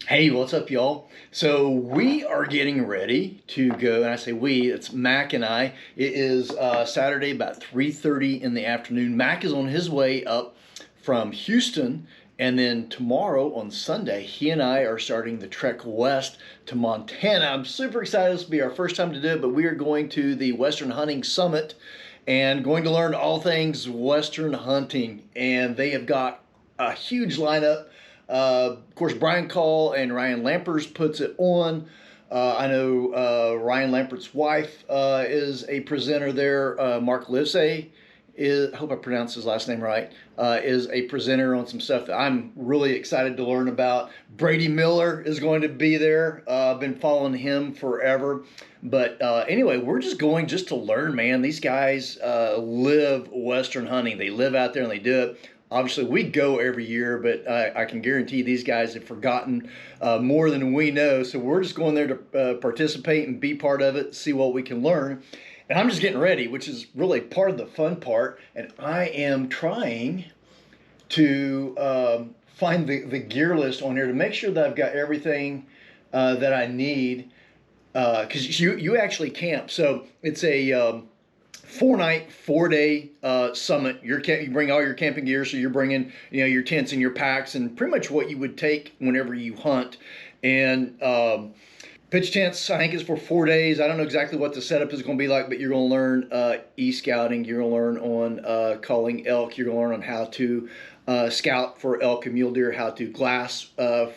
Hey, what's up, y'all? So we are getting ready to go, and I say we, it's Mac and I. It is Saturday about 3:30 in the afternoon. Mac is on his way up from Houston, and then tomorrow on Sunday, he and I are starting the trek west to Montana. I'm super excited. This will be our first time to do it, but we are going to the Western Hunting Summit and going to learn all things Western hunting. And they have got a huge lineup. Of course, Brian Call and Ryan Lampers puts it on. I know Ryan Lampert's wife is a presenter there. Mark Livesey is, I hope I pronounced his last name right, is a presenter on some stuff that I'm really excited to learn about. Brady Miller is going to be there. I've been following him forever. But anyway, we're just going just to learn, man. These guys live Western hunting. They live out there and they do it. Obviously, we go every year, but I can guarantee these guys have forgotten more than we know. So we're just going there to participate and be part of it, see what we can learn. And I'm just getting ready, which is really part of the fun part. And I am trying to find the gear list on here to make sure that I've got everything that I need. Because you actually camp, so it's a 4 night, 4 day summit. You bring all your camping gear, so you're bringing your tents and your packs and pretty much what you would take whenever you hunt. And pitch tents, I think, is for 4 days. I don't know exactly what the setup is going to be like, but you're going to learn e-scouting. You're going to learn on calling elk. You're going to learn on how to scout for elk and mule deer, how to glass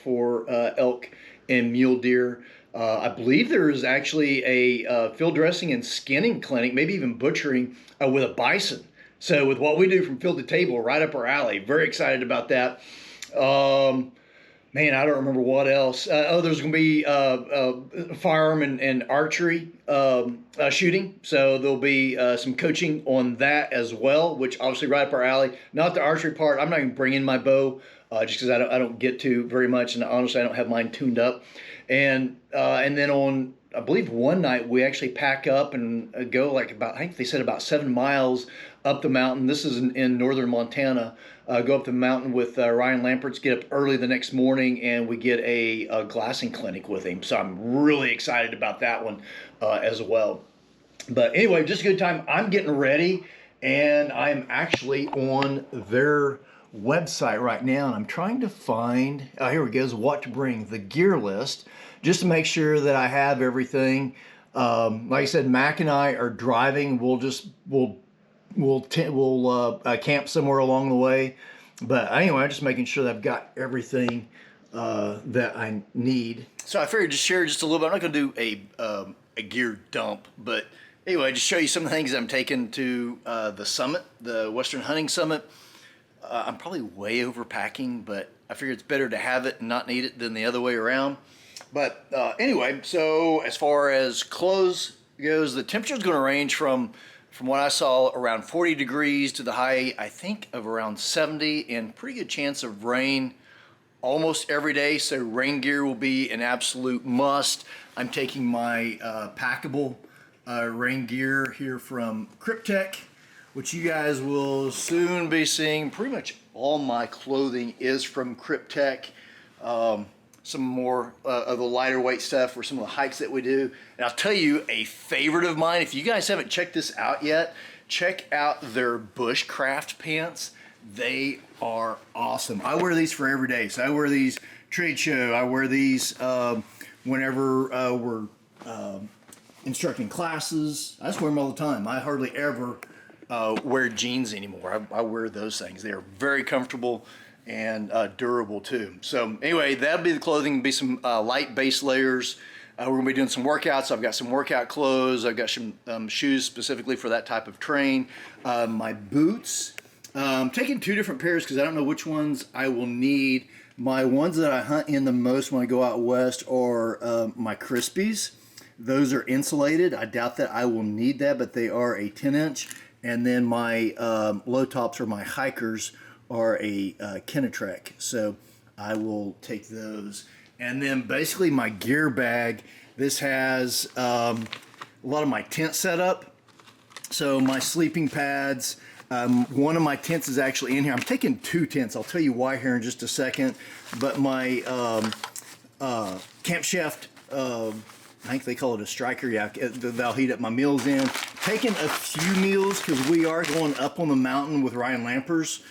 for elk and mule deer. I believe there is actually a field dressing and skinning clinic, maybe even butchering with a bison. So with what we do from field to table, right up our alley. Very excited about that. Man, I don't remember what else. There's going to be firearm and archery shooting. So there'll be some coaching on that as well, which obviously right up our alley. Not the archery part. I'm not even bringing my bow just because I don't get to very much. And honestly, I don't have mine tuned up. And then on, I believe, one night we actually pack up and go like about, I think they said about 7 miles up the mountain. This is in northern Montana. Go up the mountain with Ryan Lamperts, get up early the next morning, and we get a glassing clinic with him. So I'm really excited about that one as well. But anyway, just a good time. I'm getting ready, and I'm actually on their website right now, and I'm trying to find, here it goes, what to bring, the gear list, just to make sure that I have everything. Like I said, Mac and I are driving. We'll camp somewhere along the way. But anyway, I'm just making sure that I've got everything that I need. So I figured to share just a little bit. I'm not going to do a gear dump, but anyway, just show you some of the things I'm taking to the summit, the Western Hunting Summit. I'm probably way overpacking, but I figure it's better to have it and not need it than the other way around. But anyway, so as far as clothes goes, the temperature is going to range from what I saw around 40 degrees to the high, I think, of around 70, and pretty good chance of rain almost every day. So rain gear will be an absolute must. I'm taking my packable rain gear here from Kryptek, which you guys will soon be seeing. Pretty much all my clothing is from Kryptek. Some more of the lighter weight stuff for some of the hikes that we do. And I'll tell you a favorite of mine, if you guys haven't checked this out yet, check out their bushcraft pants. They are awesome. I wear these for every day. So I wear these trade show. I wear these whenever we're instructing classes. I just wear them all the time. I hardly ever wear jeans anymore. I wear those things. They are very comfortable and durable too. So anyway, that'll be the clothing. Be some light base layers. We're gonna be doing some workouts. I've got some workout clothes. I've got some shoes specifically for that type of terrain. My boots. I'm taking two different pairs because I don't know which ones I will need. My ones that I hunt in the most when I go out west are my Crispies. Those are insulated. I doubt that I will need that, but they are a 10-inch. And then my low tops or my hikers are a Kenetrek, so I will take those. And then basically my gear bag, this has a lot of my tent setup. So my sleeping pads, one of my tents is actually in here. I'm taking two tents. I'll tell you why here in just a second. But my camshaft, I think they call it a striker. Yeah, that'll heat up my meals in. Taking a few meals because we are going up on the mountain with Ryan Lampers.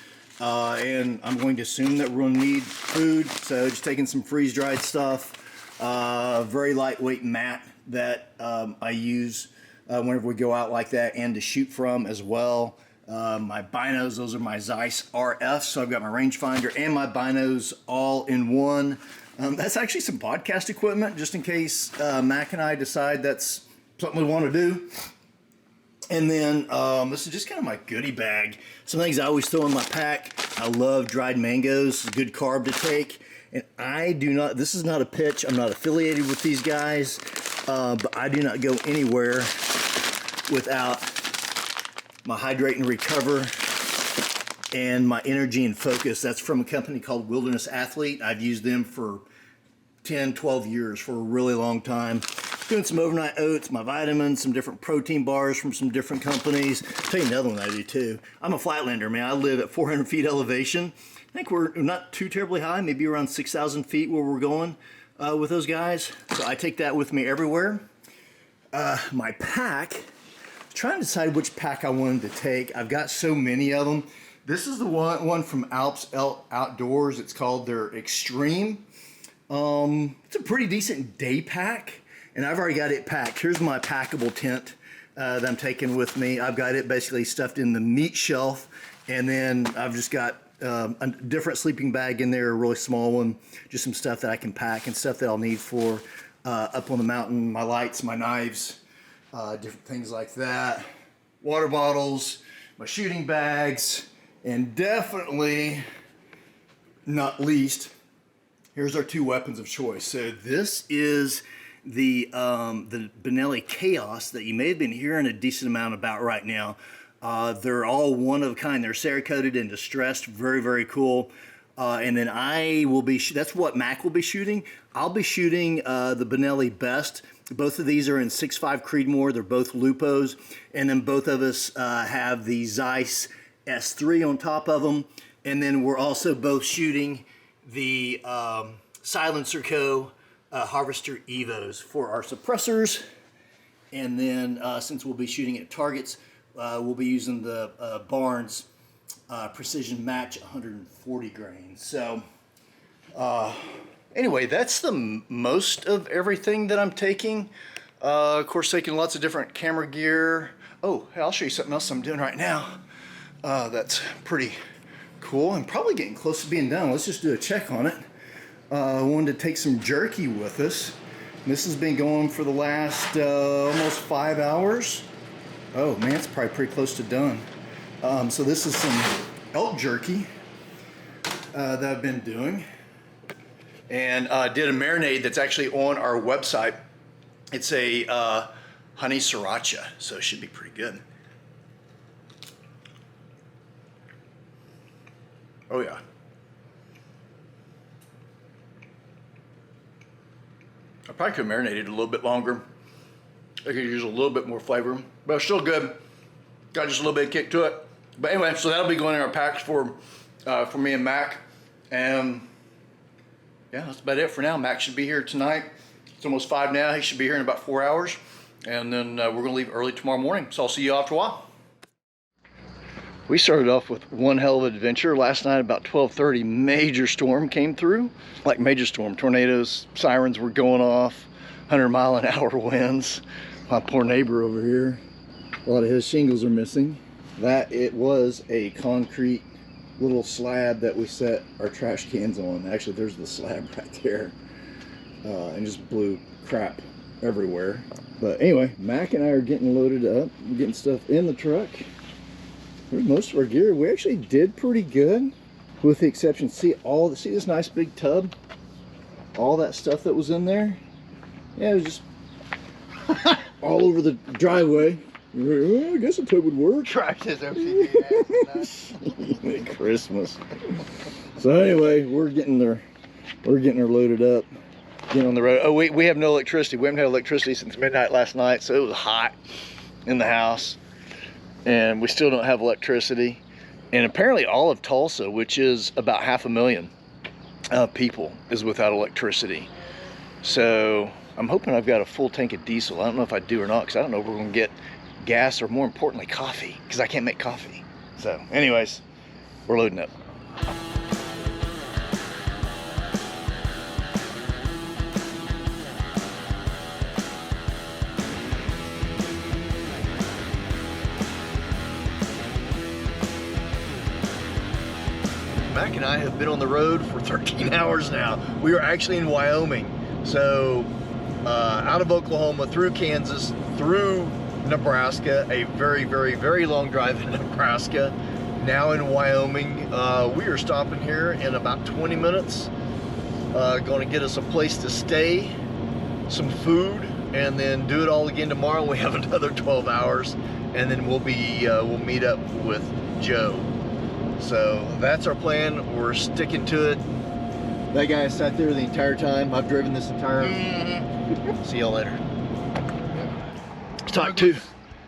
And I'm going to assume that we're going to need food. So just taking some freeze-dried stuff. Very lightweight mat that I use whenever we go out like that, and to shoot from as well. My binos, those are my Zeiss RF, so I've got my rangefinder and my binos all in one. That's actually some podcast equipment, just in case Mac and I decide that's something we want to do. And then this is just kind of my goodie bag. Some things I always throw in my pack. I love dried mangoes, good carb to take. And I do not, this is not a pitch, I'm not affiliated with these guys, but I do not go anywhere without my Hydrate and Recover and my Energy and Focus. That's from a company called Wilderness Athlete. I've used them for 10, 12 years, for a really long time. Doing some overnight oats, my vitamins, some different protein bars from some different companies. I'll tell you another one I do too. I'm a flatlander, man. I live at 400 feet elevation. I think we're not too terribly high, maybe around 6,000 feet where we're going with those guys. So I take that with me everywhere. My pack, trying to decide which pack I wanted to take. I've got so many of them. This is the one from Alps Outdoors. It's called their Extreme. It's a pretty decent day pack, and I've already got it packed. Here's my packable tent that I'm taking with me. I've got it basically stuffed in the meat shelf, and then I've just got a different sleeping bag in there, a really small one, just some stuff that I can pack and stuff that I'll need for up on the mountain, my lights, my knives, different things like that, water bottles, my shooting bags, and definitely not least, here's our two weapons of choice. So this is the Benelli Chaos that you may have been hearing a decent amount about right now. They're all one of a kind. They're Cerakoted and distressed. Very, very cool. And then I will be, that's what Mac will be shooting. I'll be shooting the Benelli Best. Both of these are in 6.5 Creedmoor. They're both Lupos. And then both of us have the Zeiss S3 on top of them. And then we're also both shooting the Silencer Co. Harvester Evos for our suppressors. And then since we'll be shooting at targets, we'll be using the Barnes Precision Match 140 grain. So anyway, that's the most of everything that I'm taking. Of course, taking lots of different camera gear. Oh, hey, I'll show you something else I'm doing right now. That's pretty cool. I'm probably getting close to being done. Let's just do a check on it. I wanted to take some jerky with us. This has been going for the last almost 5 hours. Oh man, it's probably pretty close to done. So this is some elk jerky that I've been doing. And did a marinade that's actually on our website. It's a honey sriracha, so it should be pretty good. Oh yeah. I probably could marinate it a little bit longer. I could use a little bit more flavor, but it's still good. Got just a little bit of kick to it. But anyway, so that'll be going in our packs for me and Mac. And yeah, that's about it for now. Mac should be here tonight. It's almost 5 now. He should be here in about 4 hours. And then we're gonna leave early tomorrow morning. So I'll see you after a while. We started off with one hell of an adventure. Last night about 12:30, major storm came through. Like major storm, tornadoes, sirens were going off, 100-mile-an-hour winds. My poor neighbor over here, a lot of his shingles are missing. That it was a concrete little slab that we set our trash cans on. Actually, there's the slab right there. And just blew crap everywhere. But anyway, Mac and I are getting loaded up, getting stuff in the truck. There's most of our gear. We actually did pretty good, with the exception, see this nice big tub? All that stuff that was in there? Yeah, it was just all over the driveway. Well, I guess a tub would work. Trash his OCD ass. Christmas. So anyway, we're getting her loaded up, getting on the road. Oh, we have no electricity. We haven't had electricity since midnight last night, so it was hot in the house. And we still don't have electricity. And apparently all of Tulsa, which is about 500,000 people, is without electricity. So I'm hoping I've got a full tank of diesel. I don't know if I do or not, because I don't know if we're gonna get gas or, more importantly, coffee, because I can't make coffee. So anyways, we're loading up. Mac and I have been on the road for 13 hours now. We are actually in Wyoming. So out of Oklahoma, through Kansas, through Nebraska, a very, very, very long drive in Nebraska. Now in Wyoming. We are stopping here in about 20 minutes. Going to get us a place to stay, some food, and then do it all again tomorrow. We have another 12 hours, and then we'll meet up with Joe. So that's our plan. We're sticking to it. That guy sat there the entire time. I've driven this entire. See y'all later. Talk to,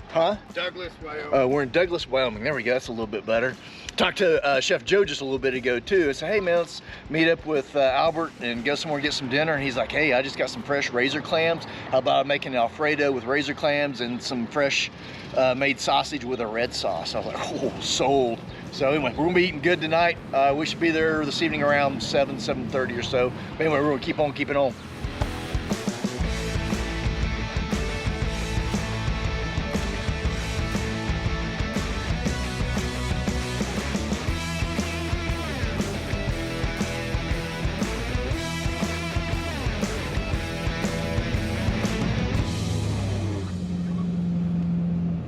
huh? Douglas, Wyoming. We're in Douglas, Wyoming. There we go. That's a little bit better. Talked to Chef Joe just a little bit ago too. I said, hey man, let's meet up with Albert and go somewhere and get some dinner. And he's like, hey, I just got some fresh razor clams. How about making an Alfredo with razor clams and some fresh made sausage with a red sauce? I was like, oh, sold. So anyway, we're gonna be eating good tonight. We should be there this evening around 7:30 or so. But anyway, we're gonna keep on keeping on.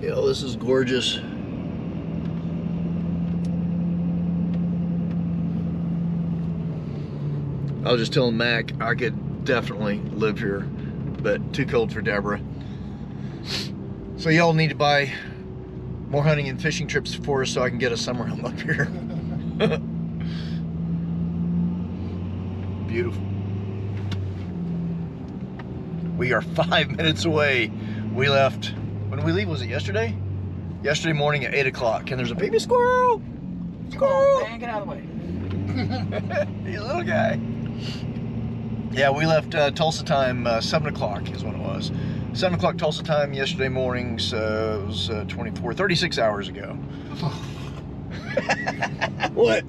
Yo, this is gorgeous. I was just telling Mac I could definitely live here, but too cold for Deborah. So y'all need to buy more hunting and fishing trips for us so I can get a summer home up here. Beautiful. We are 5 minutes away. We left, when did we leave? Was it yesterday? Yesterday morning at 8 o'clock, and there's a baby squirrel. Squirrel! Man, get out of the way. He's a little guy. Yeah, we left Tulsa time 7 o'clock is when it was. 7 o'clock Tulsa time yesterday morning, so it was 36 hours ago. What?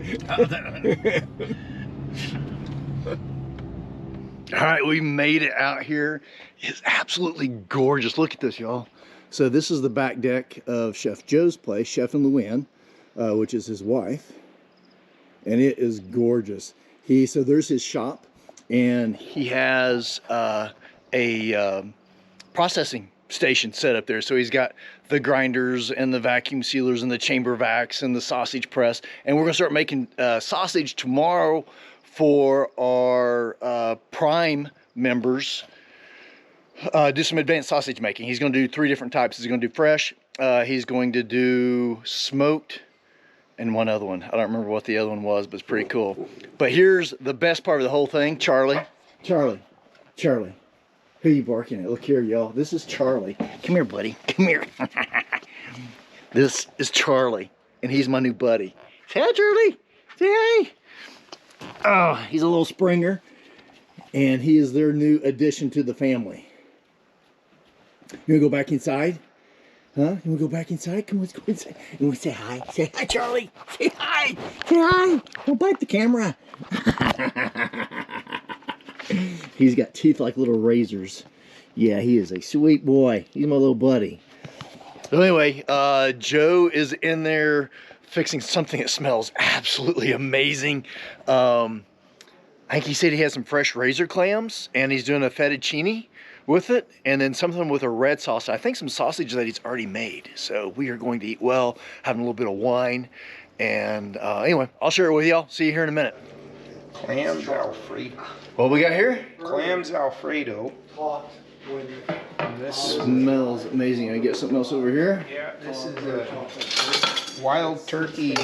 All right, we made it out here. It's absolutely gorgeous. Look at this, y'all. So this is the back deck of Chef Joe's place, Chef and Luann, which is his wife. And it is gorgeous. So there's his shop, and he has a processing station set up there. So he's got the grinders and the vacuum sealers and the chamber vacs and the sausage press. And we're gonna start making sausage tomorrow for our Prime members. Do some advanced sausage making. He's gonna do 3 different types. He's gonna do fresh, he's going to do smoked, and one other one. I don't remember what the other one was, but it's pretty cool. But here's the best part of the whole thing, Charlie. Charlie. Who you barking at? Look here, y'all. This is Charlie. Come here, buddy. Come here. This is Charlie, and he's my new buddy. Say hi, Charlie. Say hi. Oh, he's a little Springer, and he is their new addition to the family. You wanna go back inside? Huh? You wanna go back inside? Come on, let's go inside. You wanna say hi? Say hi, Charlie. Say hi. Say hi. Don't bite the camera. He's got teeth like little razors. Yeah, he is a sweet boy. He's my little buddy. So anyway, Joe is in there fixing something that smells absolutely amazing. I think he said he has some fresh razor clams, and he's doing a fettuccine with it, and then something with a red sauce. I think some sausage that he's already made. So we are going to eat well, having a little bit of wine. And anyway, I'll share it with y'all. See you here in a minute. Clams Alfredo. What we got here? Clams Alfredo. And this Smells amazing. I get something else over here. yeah, this is a wild turkey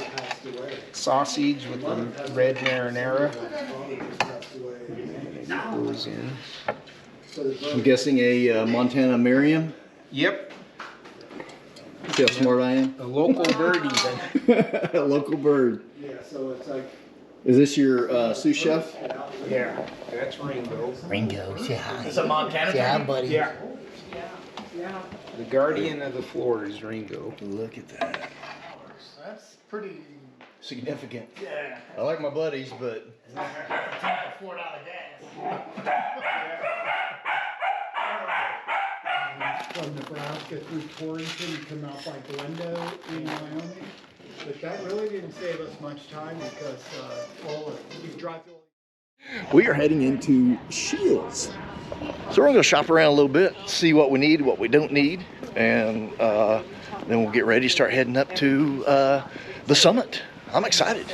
sausage with the red marinara. And it goes in. I'm guessing a Montana Merriam. Yep, See how smart I am? a local bird even. A local bird. Yeah, so it's like Is this your sous chef? Yeah, that's Ringo. Ringo, say hi. It's a Montana. Say hi, buddy. Yeah. The guardian of the floor is Ringo. Look at that. That's pretty Significant. Yeah. I like my buddies, but $4 gas. From Nebraska through Torrington and come out by Glendo in Wyoming. But that really didn't save us much time because you drive through. we are heading into Shields. So we're gonna go shop around a little bit, see what we need, what we don't need, and then we'll get ready to start heading up to the summit. I'm excited.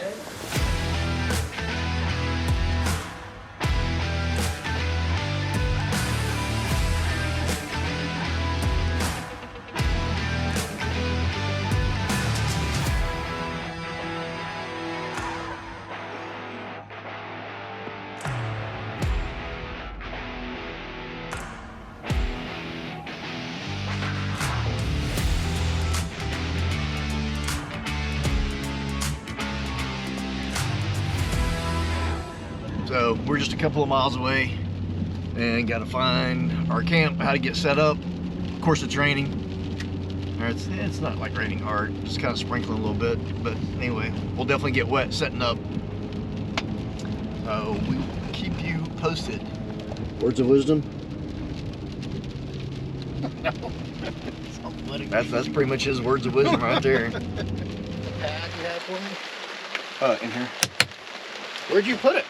So we're just a couple of miles away and got to find our camp, how to get set up. Of course it's raining. It's not like raining hard, just kind of sprinkling a little bit. But anyway, we'll definitely get wet setting up. So we will keep you posted. Words of wisdom? That's pretty much his words of wisdom right there. In here. Where'd you put it?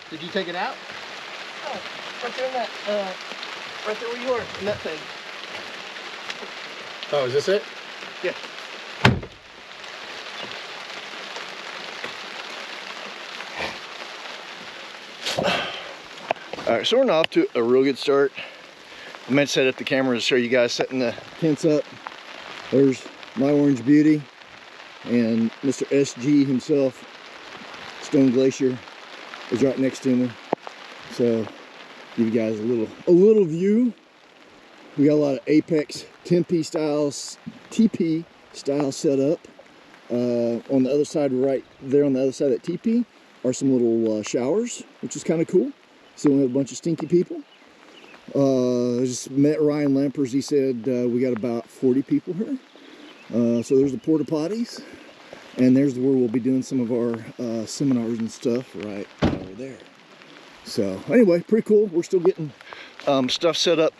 Did you take it out? Oh, right there in that, right there where you are, in that thing. Oh, is this it? Yeah. All right, so we're off to a real good start. I meant to set up the camera to show you guys setting the Tents up. There's my Orange Beauty and Mr. SG himself, Stone Glacier, is right next to me. So give you guys a little view. We got a lot of Apex Tempe styles, TP style setup. On the other side, right there on the other side of that TP, are some little showers, which is kind of cool. So we have a bunch of stinky people. I just met Ryan Lampers. He said we got about 40 people here. So there's the porta potties, and there's where we'll be doing some of our seminars and stuff right over there. So anyway, pretty cool. We're still getting stuff set up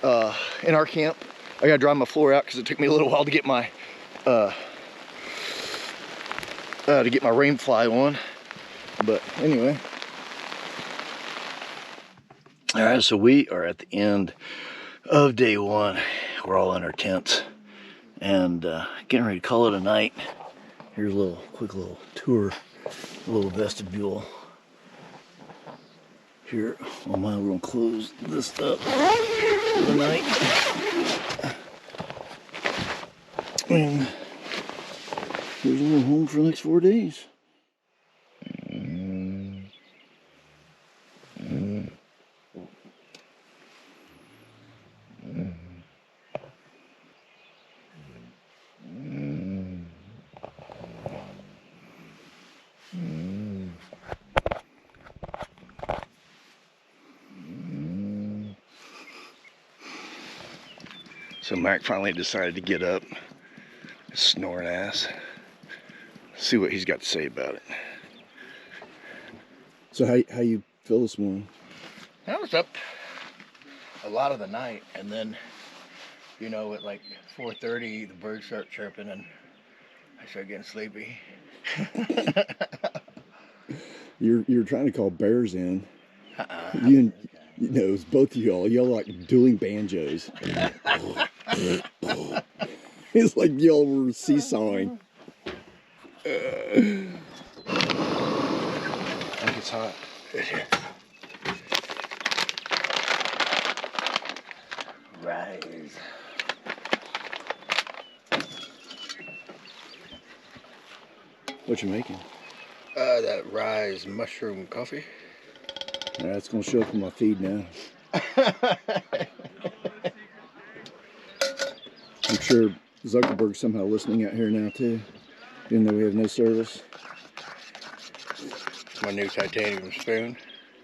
in our camp. I gotta dry my floor out because it took me a little while to get my rain fly on. But anyway. All right, so we are at the end of day one. We're all in our tents and getting ready to call it a night. Here's a quick little tour, a little vestibule. Here on mine, we're gonna close this up for the night. And here's a little home for the next 4 days. So Mac finally decided to get up, snoring ass. See what he's got to say about it. So how you feel this morning? I was up a lot of the night, and then, you know, at like 4:30, the birds start chirping, and I start getting sleepy. You're trying to call bears in. You know, it was both of y'all. Y'all like dueling banjos. It's like y'all were seesawing. I think it's hot. Rise. What you making? That Rise mushroom coffee. Yeah, it's gonna show up on my feed now. I'm sure Zuckerberg's somehow listening out here now too. even though we have no service. My new titanium spoon.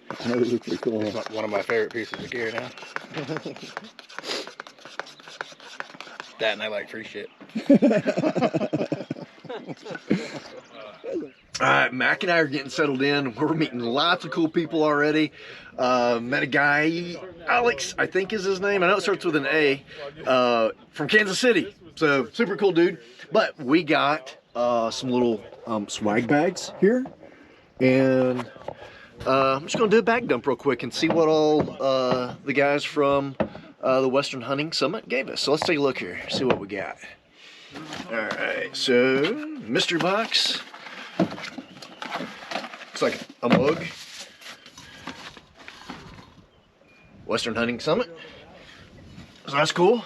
I know, it looks pretty cool. It's one of my favorite pieces of gear now. That and I like free shit. All right, Mac and I are getting settled in. We're meeting lots of cool people already. Met a guy, Alex, I think is his name. I know it starts with an A, from Kansas City. So super cool dude. But we got some little swag bags here. And I'm just gonna do a bag dump real quick and see what all the guys from the Western Hunting Summit gave us. So let's take a look here, see what we got. All right, so mystery box. Looks like a mug. Western Hunting Summit. So that's cool.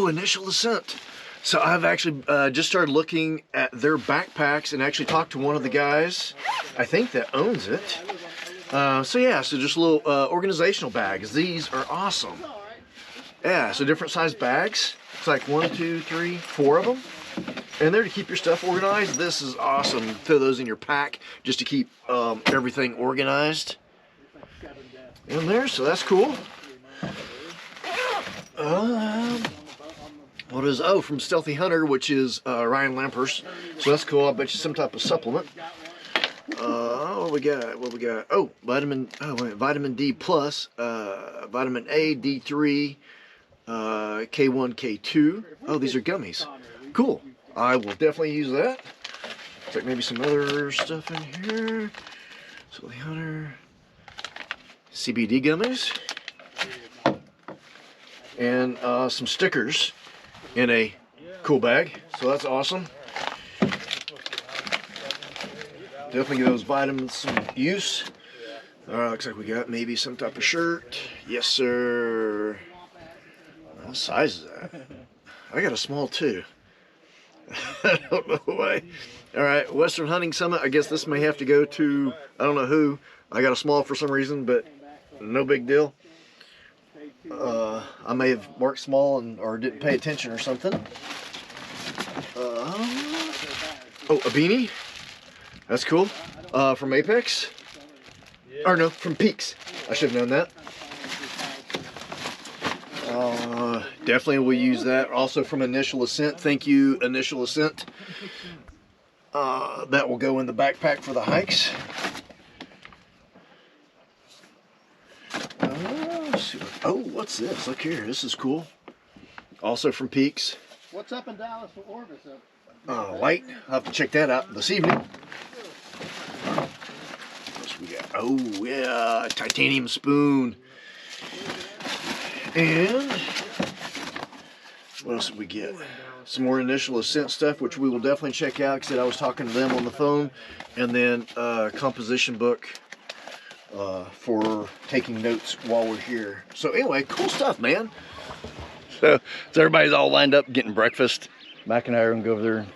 Initial Ascent. So I've actually just started looking at their backpacks and actually talked to one of the guys, I think, that owns it. So yeah, so just little organizational bags. These are awesome. Yeah, so different size bags. It's like 1, 2, 3, 4 of them. And they're to keep your stuff organized. This is awesome. Throw those in your pack just to keep everything organized in there. So that's cool. What is, from Stealthy Hunter, which is Ryan Lampers. So that's cool. I bet you some type of supplement. What we got? Oh, vitamin D plus, vitamin A, D3, K1, K2. Oh, these are gummies. Cool. I will definitely use that. Looks like maybe some other stuff in here. Stealthy Hunter. CBD gummies. And some stickers in a cool bag. So that's awesome. Definitely give those vitamins some use. Looks like we got maybe some type of shirt. Yes, sir. What size is that? I got a small too. I don't know why. All right, Western Hunting Summit. I guess this may have to go to, I don't know who. I got a small for some reason, but no big deal. I may have marked small or didn't pay attention or something. A beanie. That's cool. From Apex. Or no, from Peaks. I should have known that. Definitely will use that. Also from Initial Ascent. Thank you, Initial Ascent. That will go in the backpack for the hikes. What's this? Look here. This is cool. Also from Peaks. What's up in Dallas for Orvis? Light. I'll have to check that out this evening. What else we got? Oh, yeah. Titanium spoon. And what else did we get? Some more Initial Ascent stuff, which we will definitely check out. Because I was talking to them on the phone. And then a composition book for taking notes while we're here. So anyway, cool stuff, man. So everybody's all lined up getting breakfast. Mac and I are gonna go over there and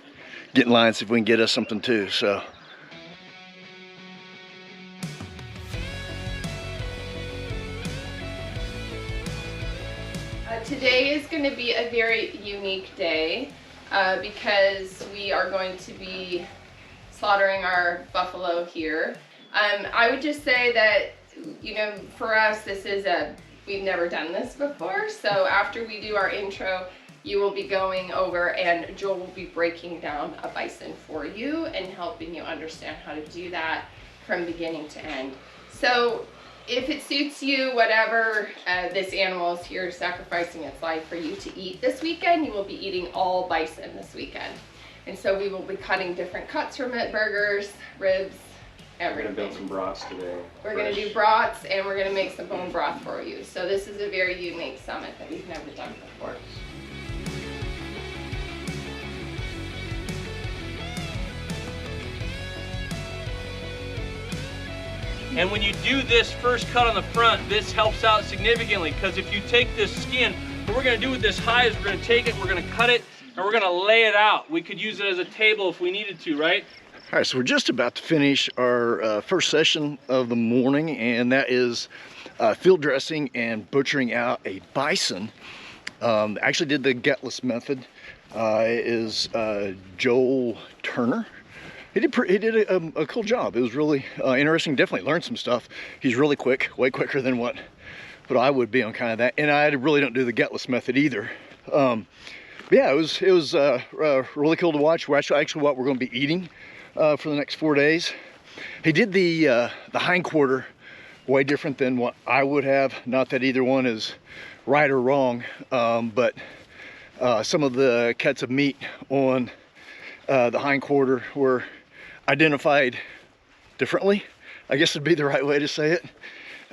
get in line, see if we can get us something too. So. Today is going to be a very unique day because we are going to be slaughtering our buffalo here. I would just say that, you know, for us, we've never done this before. So after we do our intro, you will be going over and Joel will be breaking down a bison for you and helping you understand how to do that from beginning to end. So if it suits you, whatever, this animal is here sacrificing its life for you to eat this weekend, you will be eating all bison this weekend. And so we will be cutting different cuts from it, burgers, ribs, everything. We're gonna build some brats today. We're gonna do brats and we're gonna make some bone broth for you. So this is a very unique summit that we've never done before. And when you do this first cut on the front, this helps out significantly, because if you take this skin, what we're gonna do with this hide is we're gonna take it, we're gonna cut it, and we're gonna lay it out. We could use it as a table if we needed to, right? All right, so we're just about to finish our first session of the morning, and that is field dressing and butchering out a bison. Actually did the gutless method. Is Joel Turner. He did a cool job. It was really interesting. Definitely learned some stuff. He's really quick, way quicker than what I would be on kind of that. And I really don't do the gutless method either. Yeah, it was really cool to watch. We're actually what we're going to be eating for the next 4 days. He did the hind quarter way different than what I would have. Not that either one is right or wrong, but some of the cuts of meat on the hind quarter were identified differently, I guess would be the right way to say it.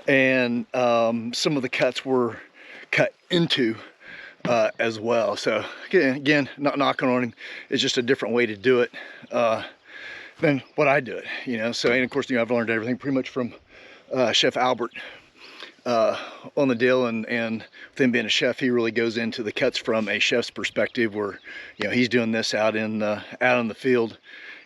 And some of the cuts were cut into as well. So again, not knocking on him, it's just a different way to do it than what I do it, you know. So, and of course, you know, I've learned everything pretty much from Chef Albert on the deal, and with him being a chef, he really goes into the cuts from a chef's perspective, where, you know, he's doing this out in the field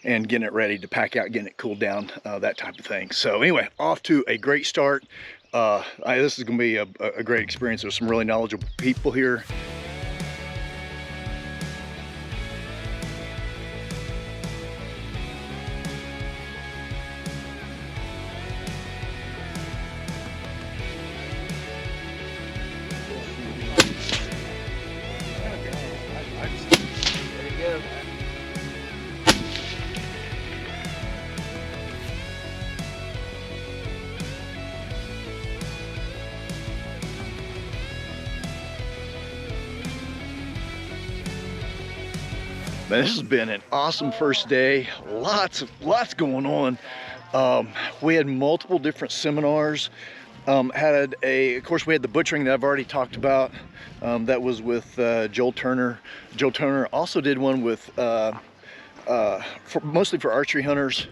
and getting it ready to pack out, getting it cooled down, that type of thing. So anyway, off to a great start. This is going to be a great experience. There's some really knowledgeable people here. Man, this has been an awesome first day. Lots going on. We had multiple different seminars. Of course, we had the butchering that I've already talked about. That was with Joel Turner. Joel Turner also did one with mostly for archery hunters,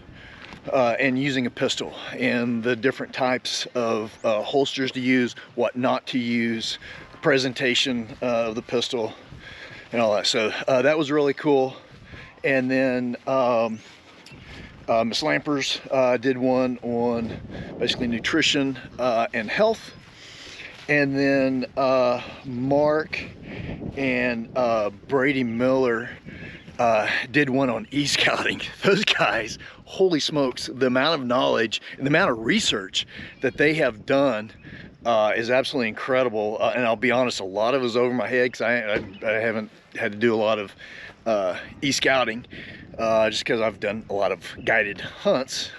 and using a pistol and the different types of holsters to use, what not to use, presentation of the pistol, and all that. So that was really cool. And then Miss Lampers did one on basically nutrition and health. And then Mark and Brady Miller did one on e-scouting. Those guys, holy smokes, the amount of knowledge and the amount of research that they have done is absolutely incredible. And I'll be honest, a lot of it was over my head, because I haven't had to do a lot of e-scouting, just because I've done a lot of guided hunts.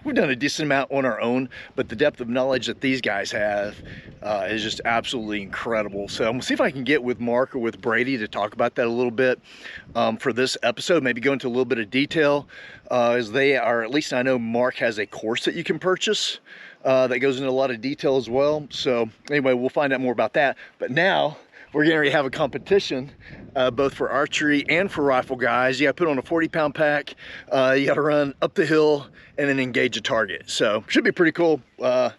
We've done a decent amount on our own, but the depth of knowledge that these guys have is just absolutely incredible. So I'm gonna see if I can get with Mark or with Brady to talk about that a little bit for this episode, maybe go into a little bit of detail, as they are, at least I know Mark has a course that you can purchase that goes into a lot of detail as well. So anyway, we'll find out more about that. But now we're getting ready to have a competition, both for archery and for rifle guys. You got to put on a 40-pound pack. You got to run up the hill and then engage a target. So should be pretty cool. Mac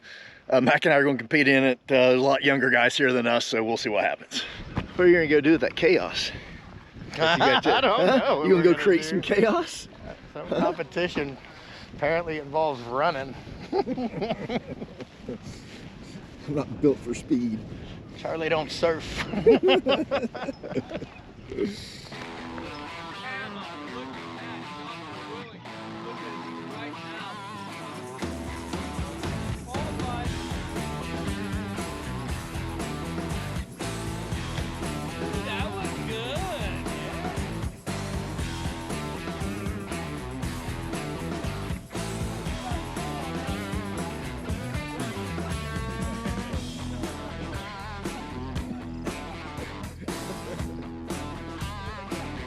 and I are going to compete in it. There's a lot younger guys here than us, so we'll see what happens. What are you going to go do with that chaos? I don't know. You going to go create some chaos? Some competition apparently involves running. I'm not built for speed. Charlie don't surf.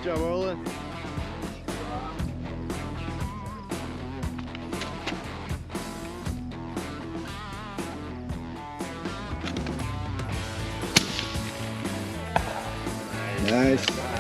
Good job, Olin. Nice.